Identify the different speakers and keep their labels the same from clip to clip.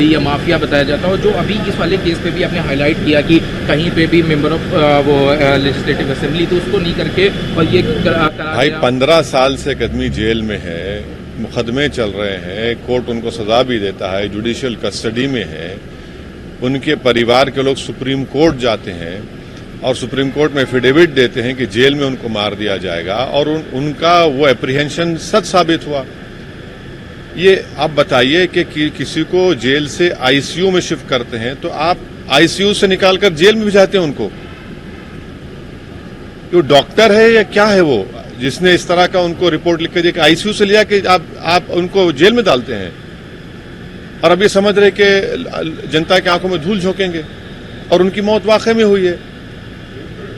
Speaker 1: ये माफिया बताया जाता है, जो अभी इस वाले केस पे भी आपने हाईलाइट किया कि कहीं पे भी मेंबर ऑफ वो लेजिस्लेटिव असेंबली तो उसको नहीं करके और ये करा
Speaker 2: भाई 15 साल से एक आदमी जेल में है, मुकदमे चल रहे हैं, कोर्ट उनको सजा भी देता है, जुडिशियल कस्टडी में है। उनके परिवार के लोग सुप्रीम कोर्ट जाते हैं और सुप्रीम कोर्ट में एफिडेविट देते हैं कि जेल में उनको मार दिया जाएगा और उनका वो एप्रीहेंशन सच साबित हुआ। ये आप बताइए कि किसी को जेल से आईसीयू में शिफ्ट करते हैं तो आप आईसीयू से निकालकर जेल में भिजाते हैं उनको। वो डॉक्टर है या क्या है वो, जिसने इस तरह का उनको रिपोर्ट लिख के दिया कि आईसीयू से लिया कि आप उनको जेल में डालते हैं और अब ये समझ रहे कि जनता की आंखों में धूल झोंकेंगे और उनकी मौत वाकई में हुई है।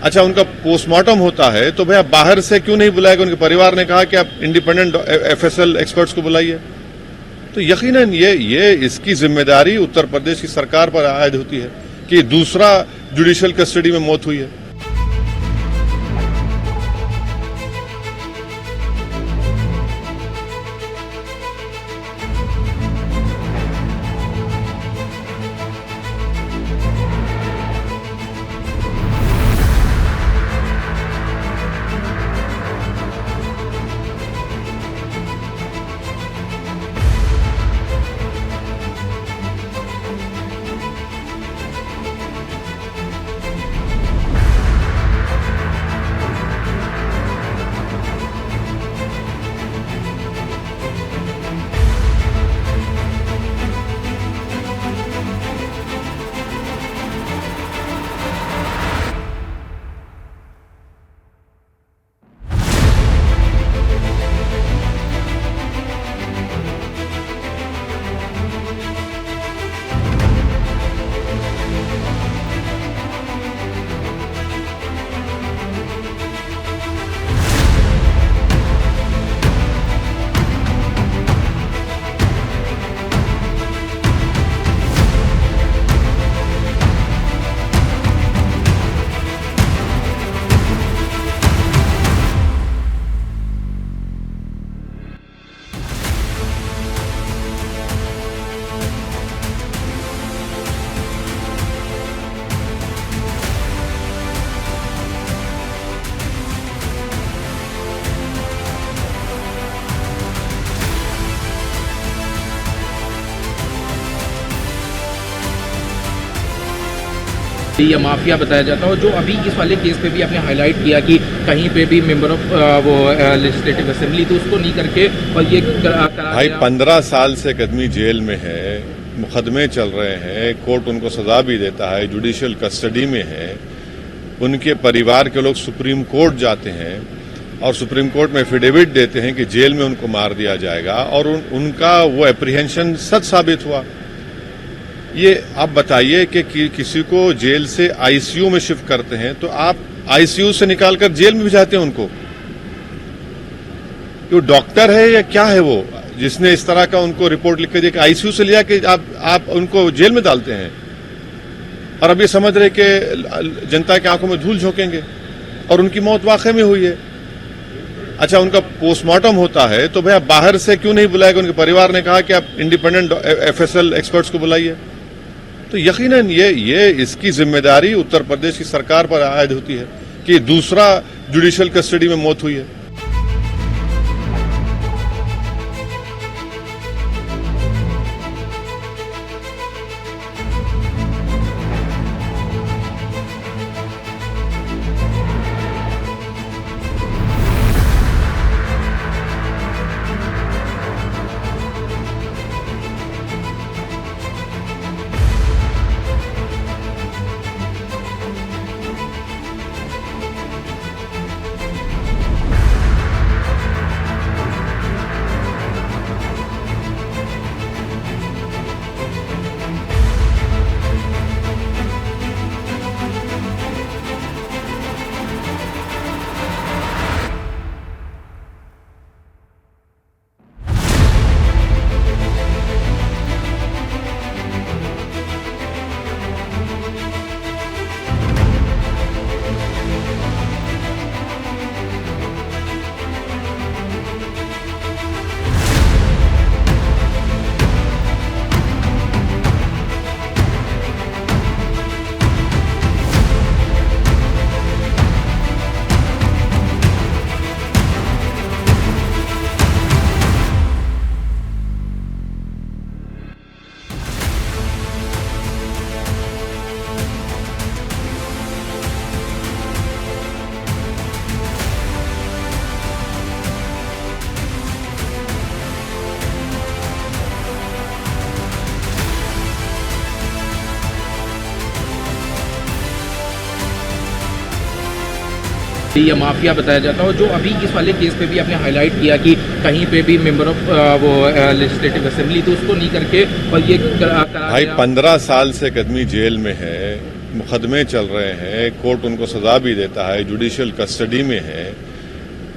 Speaker 2: अच्छा, उनका पोस्टमार्टम होता है तो भैया बाहर से क्यों नहीं बुलाएगा? उनके परिवार ने कहा कि आप इंडिपेंडेंट एफएसएल एक्सपर्ट्स को बुलाइए। तो यकीनन ये इसकी जिम्मेदारी उत्तर प्रदेश की सरकार पर आयद होती है कि दूसरा जुडिशियल कस्टडी में मौत हुई है।
Speaker 1: ये माफिया बताया जाता है, जो अभी इस वाले केस पे भी आपने हाईलाइट किया कि कहीं पे भी मेंबर ऑफ वो लेजिस्लेटिव असेंबली तो उसको नहीं करके और ये करा
Speaker 2: भाई 15 साल से एक आदमी जेल में है, मुकदमे चल रहे हैं, कोर्ट उनको सजा भी देता है, जुडिशियल कस्टडी में है। उनके परिवार के लोग सुप्रीम कोर्ट जाते हैं और सुप्रीम कोर्ट में एफिडेविट देते हैं कि जेल में उनको मार दिया जाएगा और उनका वो एप्रीहेंशन सच साबित हुआ। ये आप बताइए कि किसी को जेल से आईसीयू में शिफ्ट करते हैं तो आप आईसीयू से निकालकर जेल में भिजाते हैं उनको। वो डॉक्टर है या क्या है वो, जिसने इस तरह का उनको रिपोर्ट लिख के दिया कि आईसीयू से लिया कि आप उनको जेल में डालते हैं और अब ये समझ रहे कि जनता की आंखों में धूल झोंकेंगे और उनकी मौत वाकई में हुई है। अच्छा, उनका पोस्टमार्टम होता है तो भैया बाहर से क्यों नहीं बुलाएगा? उनके परिवार ने कहा कि आप इंडिपेंडेंट एफएसएल एक्सपर्ट्स को बुलाइए। तो यकीनन ये इसकी जिम्मेदारी उत्तर प्रदेश की सरकार पर आयद होती है कि दूसरा जुडिशियल कस्टडी में मौत हुई है।
Speaker 1: ये माफिया बताया जाता है और जो अभी इस वाले केस पे भी आपने हाईलाइट किया कि कहीं पे भी मेंबर ऑफ वो लेजिस्लेटिव असेंबली तो उसको नहीं करके और ये करा
Speaker 2: भाई 15 साल से एक आदमी जेल में है, मुकदमे चल रहे हैं, कोर्ट उनको सजा भी देता है, जुडिशियल कस्टडी में है,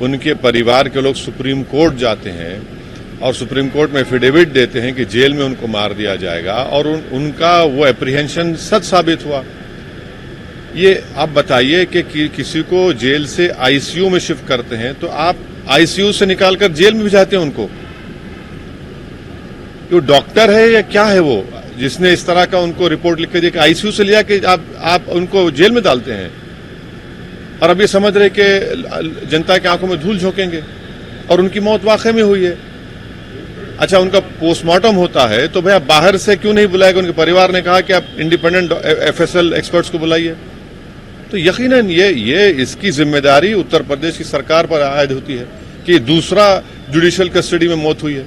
Speaker 2: उनके परिवार के लोग सुप्रीम कोर्ट जाते हैं और सुप्रीम कोर्ट में एफिडेविट देते हैं कि जेल में उनको मार दिया जाएगा और उनका वो एप्रीहेंशन सच साबित हुआ। ये आप बताइए कि किसी को जेल से आईसीयू में शिफ्ट करते हैं तो आप आईसीयू से निकालकर जेल में भिजाते हैं उनको। वो डॉक्टर है या क्या है वो जिसने इस तरह का उनको रिपोर्ट लिख के दिया कि आईसीयू से लिया कि आप उनको जेल में डालते हैं और अब ये समझ रहे कि जनता की आंखों में धूल झोंकेंगे और उनकी मौत वाकई में हुई है। अच्छा, उनका पोस्टमार्टम होता है तो भैया बाहर से क्यों नहीं बुलाएगा? उनके परिवार ने कहा कि आप इंडिपेंडेंट एफएसएल एक्सपर्ट्स को बुलाइए। तो यकीनन ये इसकी जिम्मेदारी उत्तर प्रदेश की सरकार पर आयद होती है कि दूसरा जुडिशियल कस्टडी में मौत हुई है।